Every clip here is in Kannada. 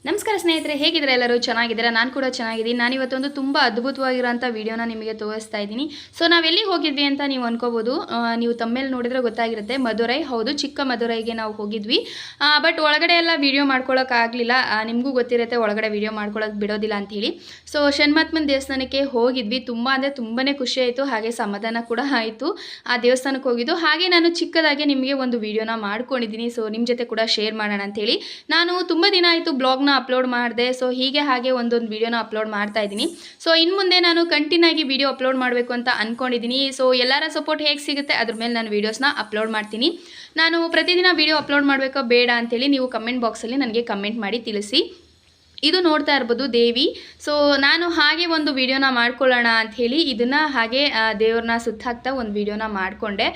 ನಮಸ್ಕಾರ ಸ್ನೇಹಿತರೆ, ಹೇಗಿದ್ರೆ ಎಲ್ಲರೂ ಚೆನ್ನಾಗಿದ್ದೀರಾ? ನಾನು ಕೂಡ ಚೆನ್ನಾಗಿದ್ದೀನಿ. ನಾನು ಇವತ್ತೊಂದು ತುಂಬ ಅದ್ಭುತವಾಗಿರೋಂಥ ವಿಡಿಯೋನ ನಿಮಗೆ ತೋರಿಸ್ತಾ ಇದ್ದೀನಿ. ಸೊ ನಾವೆಲ್ಲಿ ಹೋಗಿದ್ವಿ ಅಂತ ನೀವು ಅನ್ಕೋಬೋದು. ನೀವು ತಮ್ಮೇಲೆ ನೋಡಿದ್ರೆ ಗೊತ್ತಾಗಿರುತ್ತೆ. ಮಧುರೈ, ಹೌದು, ಚಿಕ್ಕ ಮಧುರೈಗೆ ನಾವು ಹೋಗಿದ್ವಿ. ಬಟ್ ಒಳಗಡೆ ಎಲ್ಲ ವೀಡಿಯೋ ಮಾಡ್ಕೊಳ್ಳೋಕ್ಕಾಗಲಿಲ್ಲ. ನಿಮಗೂ ಗೊತ್ತಿರುತ್ತೆ ಒಳಗಡೆ ವೀಡಿಯೋ ಮಾಡ್ಕೊಳ್ಳೋಕೆ ಬಿಡೋದಿಲ್ಲ ಅಂಥೇಳಿ. ಸೊ ಷಣ್ಮಾತ್ಮನ ದೇವಸ್ಥಾನಕ್ಕೆ ಹೋಗಿದ್ವಿ. ತುಂಬ ಅಂದರೆ ತುಂಬಾ ಖುಷಿ ಆಯಿತು, ಹಾಗೆ ಸಮಾಧಾನ ಕೂಡ ಆಯಿತು ಆ ದೇವಸ್ಥಾನಕ್ಕೆ ಹೋಗಿದ್ದು. ಹಾಗೆ ನಾನು ಚಿಕ್ಕದಾಗಿ ನಿಮಗೆ ಒಂದು ವೀಡಿಯೋನ ಮಾಡ್ಕೊಂಡಿದ್ದೀನಿ. ಸೊ ನಿಮ್ಮ ಜೊತೆ ಕೂಡ ಶೇರ್ ಮಾಡೋಣ ಅಂಥೇಳಿ. ನಾನು ತುಂಬ ದಿನ ಆಯಿತು ಬ್ಲಾಗ್ನ ಅಪ್ಲೋಡ್ ಮಾಡಿದೆ. ಸೊ ಹೀಗೆ ಹಾಗೆ ಒಂದೊಂದು ವಿಡಿಯೋನ ಅಪ್ಲೋಡ್ ಮಾಡ್ತಾ ಇದ್ದೀನಿ. ಸೊ ಇನ್ನು ಮುಂದೆ ನಾನು ಕಂಟಿನ್ಯೂ ಆಗಿ ವಿಡಿಯೋ ಅಪ್ಲೋಡ್ ಮಾಡಬೇಕು ಅಂತ ಅಂದ್ಕೊಂಡಿದ್ದೀನಿ. ಸೊ ಎಲ್ಲರ ಸಪೋರ್ಟ್ ಹೇಗೆ ಸಿಗುತ್ತೆ ಅದ್ರ ಮೇಲೆ ನಾನು ವೀಡಿಯೋಸ್ನ ಅಪ್ಲೋಡ್ ಮಾಡ್ತೀನಿ. ನಾನು ಪ್ರತಿದಿನ ವಿಡಿಯೋ ಅಪ್ಲೋಡ್ ಮಾಡಬೇಕೋ ಬೇಡ ಅಂತೇಳಿ ನೀವು ಕಮೆಂಟ್ ಬಾಕ್ಸಲ್ಲಿ ನನಗೆ ಕಮೆಂಟ್ ಮಾಡಿ ತಿಳಿಸಿ. ಇದು ನೋಡ್ತಾ ಇರ್ಬೋದು ದೇವಿ. ಸೊ ನಾನು ಹಾಗೆ ಒಂದು ವಿಡಿಯೋನ ಮಾಡ್ಕೊಳ್ಳೋಣ ಅಂಥೇಳಿ ಇದನ್ನು ಹಾಗೆ ದೇವ್ರನ್ನ ಸುತ್ತಾಕ್ತಾ ಒಂದು ವಿಡಿಯೋನ ಮಾಡಿಕೊಂಡೆ.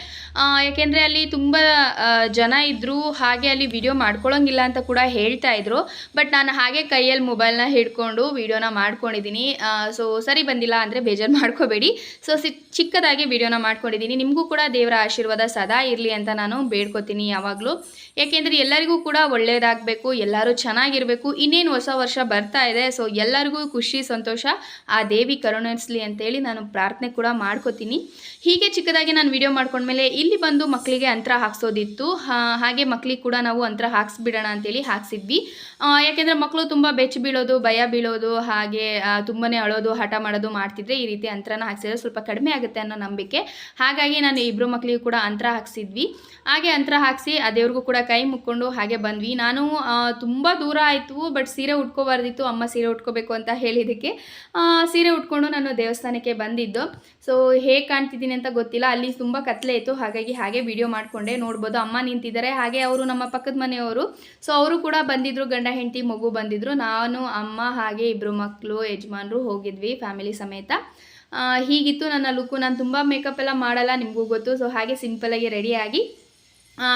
ಯಾಕೆಂದರೆ ಅಲ್ಲಿ ತುಂಬ ಜನ ಇದ್ದರು, ಹಾಗೆ ಅಲ್ಲಿ ವಿಡಿಯೋ ಮಾಡ್ಕೊಳ್ಳೋಂಗಿಲ್ಲ ಅಂತ ಕೂಡ ಹೇಳ್ತಾ ಇದ್ರು. ಬಟ್ ನಾನು ಹಾಗೆ ಕೈಯಲ್ಲಿ ಮೊಬೈಲ್ನ ಹಿಡ್ಕೊಂಡು ವಿಡಿಯೋನ ಮಾಡ್ಕೊಂಡಿದ್ದೀನಿ. ಸೊ ಸರಿ ಬಂದಿಲ್ಲ ಅಂದರೆ ಬೇಜಾರು ಮಾಡ್ಕೋಬೇಡಿ. ಸೊ ಚಿಕ್ಕದಾಗಿ ವಿಡಿಯೋನ ಮಾಡ್ಕೊಂಡಿದ್ದೀನಿ. ನಿಮಗೂ ಕೂಡ ದೇವರ ಆಶೀರ್ವಾದ ಸದಾ ಇರಲಿ ಅಂತ ನಾನು ಬೇಡ್ಕೊತೀನಿ ಯಾವಾಗಲೂ. ಯಾಕೆಂದರೆ ಎಲ್ಲರಿಗೂ ಕೂಡ ಒಳ್ಳೆಯದಾಗಬೇಕು, ಎಲ್ಲರೂ ಚೆನ್ನಾಗಿರಬೇಕು. ಇನ್ನೇನು ಹೊಸ ವರ್ಷ ಬರ್ತಾ ಇದೆ. ಸೊ ಎಲ್ಲರಿಗೂ ಖುಷಿ ಸಂತೋಷ ಆ ದೇವಿ ಕರುಣಿಸಲಿ ಅಂತೇಳಿ ನಾನು ಪ್ರಾರ್ಥನೆ ಕೂಡ ಮಾಡ್ಕೋತೀನಿ. ಹೀಗೆ ಚಿಕ್ಕದಾಗಿ ನಾನು ವಿಡಿಯೋ ಮಾಡ್ಕೊಂಡ್ಮೇಲೆ ಇಲ್ಲಿ ಬಂದು ಮಕ್ಕಳಿಗೆ ಅಂತರ ಹಾಕ್ಸೋದಿತ್ತು. ಹಾಗೆ ಮಕ್ಕಳಿಗೆ ಕೂಡ ನಾವು ಅಂತರ ಹಾಕ್ಸ್ಬಿಡೋಣ ಅಂತೇಳಿ ಹಾಕ್ಸಿದ್ವಿ. ಯಾಕೆಂದರೆ ಮಕ್ಕಳು ತುಂಬ ಬೆಚ್ಚಿ ಬೀಳೋದು, ಭಯ ಬೀಳೋದು, ಹಾಗೆ ತುಂಬಾ ಅಳೋದು, ಹಠ ಮಾಡೋದು ಮಾಡ್ತಿದ್ರೆ ಈ ರೀತಿ ಅಂತರನ ಹಾಕ್ಸಿದ್ರೆ ಸ್ವಲ್ಪ ಕಡಿಮೆ ಆಗುತ್ತೆ ಅನ್ನೋ ನಂಬಿಕೆ. ಹಾಗಾಗಿ ನಾನು ಇಬ್ಬರು ಮಕ್ಕಳಿಗೂ ಕೂಡ ಅಂತರ ಹಾಕ್ಸಿದ್ವಿ. ಹಾಗೆ ಅಂತರ ಹಾಕಿಸಿ ಆ ದೇವ್ರಿಗೂ ಕೂಡ ಕೈ ಮುಕ್ಕೊಂಡು ಹಾಗೆ ಬಂದ್ವಿ. ನಾನು ತುಂಬ ದೂರ ಆಯಿತು, ಬಟ್ ಸೀರೆ ಉಟ್ಕೋಬಾರ್ದಿತ್ತು. ಅಮ್ಮ ಸೀರೆ ಉಟ್ಕೋಬೇಕು ಅಂತ ಹೇಳಿದ್ದಕ್ಕೆ ಸೀರೆ ಉಟ್ಕೊಂಡು ನಾನು ದೇವಸ್ಥಾನಕ್ಕೆ ಬಂದಿದ್ದು. ಸೊ ಹೇಗೆ ಕಾಣ್ತಿದ್ದೀನಿ ಅಂತ ಗೊತ್ತಿಲ್ಲ, ಅಲ್ಲಿ ತುಂಬ ಕತ್ಲೆ ಇತ್ತು. ಹಾಗಾಗಿ ಹಾಗೆ ವಿಡಿಯೋ ಮಾಡಿಕೊಂಡೆ. ನೋಡ್ಬೋದು ಅಮ್ಮ ನಿಂತಿದ್ದಾರೆ, ಹಾಗೆ ಅವರು ನಮ್ಮ ಪಕ್ಕದ ಮನೆಯವರು. ಸೊ ಅವರು ಕೂಡ ಬಂದಿದ್ದರು, ಗಂಡ ಹೆಂಡತಿ ಮಗು ಬಂದಿದ್ದರು. ನಾನು, ಅಮ್ಮ, ಹಾಗೆ ಇಬ್ಬರು ಮಕ್ಕಳು, ಯಜಮಾನರು ಹೋಗಿದ್ವಿ ಫ್ಯಾಮಿಲಿ ಸಮೇತ. ಹೀಗಿತ್ತು ನನ್ನ ಲುಕ್ಕು. ನಾನು ತುಂಬ ಮೇಕಪ್ ಎಲ್ಲ ಮಾಡಲ್ಲ, ನಿಮಗೂ ಗೊತ್ತು. ಸೊ ಹಾಗೆ ಸಿಂಪಲಾಗಿ ರೆಡಿಯಾಗಿ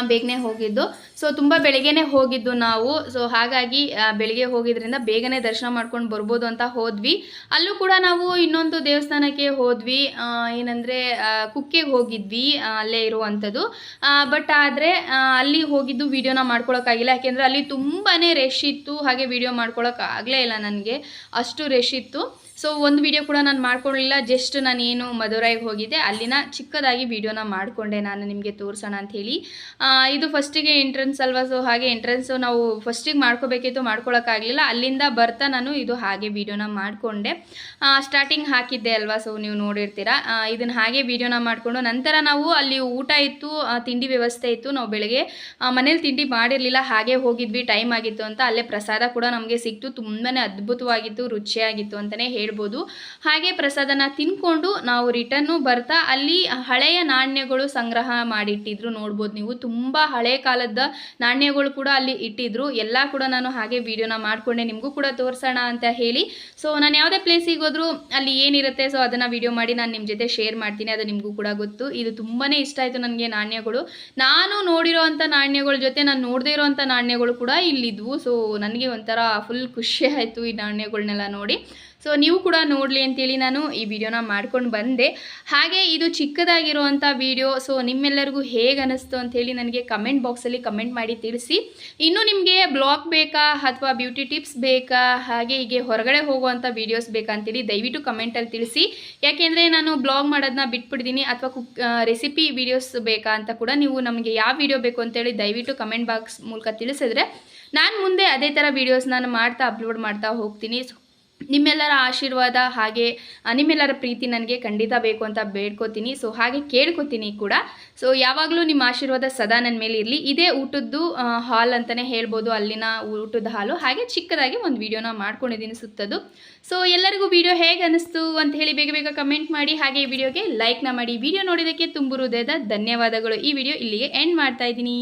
ಬೇಗನೆ ಹೋಗಿದ್ದು. ಸೊ ತುಂಬ ಬೆಳಗ್ಗೆನೇ ಹೋಗಿದ್ದು ನಾವು. ಸೊ ಹಾಗಾಗಿ ಬೆಳಿಗ್ಗೆ ಹೋಗಿದ್ರಿಂದ ಬೇಗನೆ ದರ್ಶನ ಮಾಡ್ಕೊಂಡು ಬರ್ಬೋದು ಅಂತ ಹೋದ್ವಿ. ಅಲ್ಲೂ ಕೂಡ ನಾವು ಇನ್ನೊಂದು ದೇವಸ್ಥಾನಕ್ಕೆ ಹೋದ್ವಿ. ಏನಂದರೆ ಕುಕ್ಕೆಗೆ ಹೋಗಿದ್ವಿ, ಅಲ್ಲೇ ಇರುವಂಥದ್ದು. ಬಟ್ ಆದರೆ ಅಲ್ಲಿ ಹೋಗಿದ್ದು ವೀಡಿಯೋನ ಮಾಡ್ಕೊಳಕ್ಕಾಗಿಲ್ಲ. ಯಾಕೆಂದರೆ ಅಲ್ಲಿ ತುಂಬಾ ರಶ್ ಇತ್ತು, ಹಾಗೆ ವೀಡಿಯೋ ಮಾಡ್ಕೊಳಕ್ಕಾಗಲೇ ಇಲ್ಲ ನನಗೆ, ಅಷ್ಟು ರಶ್ ಇತ್ತು. ಸೊ ಒಂದು ವಿಡಿಯೋ ಕೂಡ ನಾನು ಮಾಡ್ಕೊಳ್ಳಿಲ್ಲ. ಜಸ್ಟ್ ನಾನೇನು ಮಧುರೈಗೆ ಹೋಗಿದ್ದೆ ಅಲ್ಲಿನ ಚಿಕ್ಕದಾಗಿ ವಿಡಿಯೋನ ಮಾಡಿಕೊಂಡೆ ನಾನು ನಿಮಗೆ ತೋರಿಸೋಣ ಅಂಥೇಳಿ. ಇದು ಫಸ್ಟಿಗೆ ಎಂಟ್ರೆನ್ಸ್ ಅಲ್ವಾ. ಸೊ ಹಾಗೆ ಎಂಟ್ರೆನ್ಸು ನಾವು ಫಸ್ಟಿಗೆ ಮಾಡ್ಕೋಬೇಕಿತ್ತು, ಮಾಡ್ಕೊಳಕ್ಕಾಗಲಿಲ್ಲ. ಅಲ್ಲಿಂದ ಬರ್ತಾ ನಾನು ಇದು ಹಾಗೆ ವಿಡಿಯೋನ ಮಾಡಿಕೊಂಡೆ. ಸ್ಟಾರ್ಟಿಂಗ್ ಹಾಕಿದ್ದೆ ಅಲ್ವಾ, ಸೊ ನೀವು ನೋಡಿರ್ತೀರ. ಇದನ್ನು ಹಾಗೆ ವಿಡಿಯೋನ ಮಾಡಿಕೊಂಡು ನಂತರ ನಾವು ಅಲ್ಲಿ ಊಟ ಇತ್ತು, ತಿಂಡಿ ವ್ಯವಸ್ಥೆ ಇತ್ತು. ನಾವು ಬೆಳಗ್ಗೆ ಮನೇಲಿ ತಿಂಡಿ ಮಾಡಿರಲಿಲ್ಲ, ಹಾಗೆ ಹೋಗಿದ್ವಿ, ಟೈಮ್ ಆಗಿತ್ತು ಅಂತ. ಅಲ್ಲೇ ಪ್ರಸಾದ ಕೂಡ ನಮಗೆ ಸಿಕ್ತು. ತುಂಬಾ ಅದ್ಭುತವಾಗಿತ್ತು, ರುಚಿಯಾಗಿತ್ತು ಅಂತಲೇ ಹೇಳ್ಬೋದು. ಹಾಗೆ ಪ್ರಸಾದನ ತಿನ್ಕೊಂಡು ನಾವು ರಿಟರ್ನು ಬರ್ತಾ ಅಲ್ಲಿ ಹಳೆಯ ನಾಣ್ಯಗಳು ಸಂಗ್ರಹ ಮಾಡಿಟ್ಟಿದ್ರು. ನೋಡ್ಬೋದು ನೀವು, ತುಂಬ ಹಳೆ ಕಾಲದ ನಾಣ್ಯಗಳು ಕೂಡ ಅಲ್ಲಿ ಇಟ್ಟಿದ್ರು. ಎಲ್ಲ ಕೂಡ ನಾನು ಹಾಗೆ ವಿಡಿಯೋನ ಮಾಡಿಕೊಂಡೆ, ನಿಮಗೂ ಕೂಡ ತೋರಿಸೋಣ ಅಂತ ಹೇಳಿ. ಸೊ ನಾನು ಯಾವುದೇ ಪ್ಲೇಸಿಗೆ ಹೋದರೂ ಅಲ್ಲಿ ಏನಿರುತ್ತೆ ಸೊ ಅದನ್ನು ವಿಡಿಯೋ ಮಾಡಿ ನಾನು ನಿಮ್ಮ ಜೊತೆ ಶೇರ್ ಮಾಡ್ತೀನಿ. ಅದು ನಿಮಗೂ ಕೂಡ ಗೊತ್ತು. ಇದು ತುಂಬಾ ಇಷ್ಟ ಆಯಿತು ನನಗೆ ನಾಣ್ಯಗಳು. ನಾನು ನೋಡಿರೋ ಅಂಥ ನಾಣ್ಯಗಳ ಜೊತೆ ನಾನು ನೋಡದೇ ಇರೋವಂಥ ನಾಣ್ಯಗಳು ಕೂಡ ಇಲ್ಲಿದ್ವು. ಸೊ ನನಗೆ ಒಂಥರ ಫುಲ್ ಖುಷಿ ಆಯಿತು ಈ ನಾಣ್ಯಗಳನ್ನೆಲ್ಲ ನೋಡಿ. ಸೊ ನೀವು ಕೂಡ ನೋಡಲಿ ಅಂತೇಳಿ ನಾನು ಈ ವಿಡಿಯೋನ ಮಾಡ್ಕೊಂಡು ಬಂದೆ. ಹಾಗೆ ಇದು ಚಿಕ್ಕದಾಗಿರುವಂಥ ವಿಡಿಯೋ. ಸೊ ನಿಮ್ಮೆಲ್ಲರಿಗೂ ಹೇಗೆ ಅನ್ನಿಸ್ತು ಅಂಥೇಳಿ ನನಗೆ ಕಮೆಂಟ್ ಬಾಕ್ಸಲ್ಲಿ ಕಮೆಂಟ್ ಮಾಡಿ ತಿಳಿಸಿ. ಇನ್ನೂ ನಿಮಗೆ ಬ್ಲಾಗ್ ಬೇಕಾ ಅಥವಾ ಬ್ಯೂಟಿ ಟಿಪ್ಸ್ ಬೇಕಾ, ಹಾಗೆ ಹೀಗೆ ಹೊರಗಡೆ ಹೋಗುವಂಥ ವೀಡಿಯೋಸ್ ಬೇಕಾ ಅಂತೇಳಿ ದಯವಿಟ್ಟು ಕಮೆಂಟಲ್ಲಿ ತಿಳಿಸಿ. ಯಾಕೆಂದರೆ ನಾನು ಬ್ಲಾಗ್ ಮಾಡೋದನ್ನ ಬಿಟ್ಬಿಡ್ತೀನಿ. ಅಥವಾ ರೆಸಿಪಿ ವೀಡಿಯೋಸ್ ಬೇಕಾ ಅಂತ ಕೂಡ ನೀವು ನಮಗೆ ಯಾವ ವಿಡಿಯೋ ಬೇಕು ಅಂತೇಳಿ ದಯವಿಟ್ಟು ಕಮೆಂಟ್ ಬಾಕ್ಸ್ ಮೂಲಕ ತಿಳಿಸಿದ್ರೆ ನಾನು ಮುಂದೆ ಅದೇ ಥರ ವೀಡಿಯೋಸ್ ನಾನು ಮಾಡ್ತಾ ಅಪ್ಲೋಡ್ ಮಾಡ್ತಾ ಹೋಗ್ತೀನಿ. ನಿಮ್ಮೆಲ್ಲರ ಆಶೀರ್ವಾದ ಹಾಗೆ ನಿಮ್ಮೆಲ್ಲರ ಪ್ರೀತಿ ನನಗೆ ಖಂಡಿತ ಬೇಕು ಅಂತ ಬೇಡ್ಕೋತೀನಿ. ಸೊ ಹಾಗೆ ಕೇಳ್ಕೊತೀನಿ ಕೂಡ. ಸೊ ಯಾವಾಗಲೂ ನಿಮ್ಮ ಆಶೀರ್ವಾದ ಸದಾ ನನ್ನ ಮೇಲೆ ಇರಲಿ. ಇದೇ ಊಟದ್ದು ಹಾಲ್ ಅಂತಲೇ ಹೇಳ್ಬೋದು, ಅಲ್ಲಿನ ಊಟದ ಹಾಲು. ಹಾಗೆ ಚಿಕ್ಕದಾಗಿ ಒಂದು ವಿಡಿಯೋನ ಮಾಡ್ಕೊಂಡಿದ್ದೀನಿ ಸುತ್ತದು. ಸೊ ಎಲ್ಲರಿಗೂ ವಿಡಿಯೋ ಹೇಗೆ ಅನ್ನಿಸ್ತು ಅಂತ ಹೇಳಿ ಬೇಗ ಬೇಗ ಕಮೆಂಟ್ ಮಾಡಿ. ಹಾಗೆ ಈ ವಿಡಿಯೋಗೆ ಲೈಕ್ನ ಮಾಡಿ. ವಿಡಿಯೋ ನೋಡಿದ್ದಕ್ಕೆ ತುಂಬ ಹೃದಯದ ಧನ್ಯವಾದಗಳು. ಈ ವಿಡಿಯೋ ಇಲ್ಲಿಗೆ ಎಂಡ್ ಮಾಡ್ತಾ ಇದ್ದೀನಿ.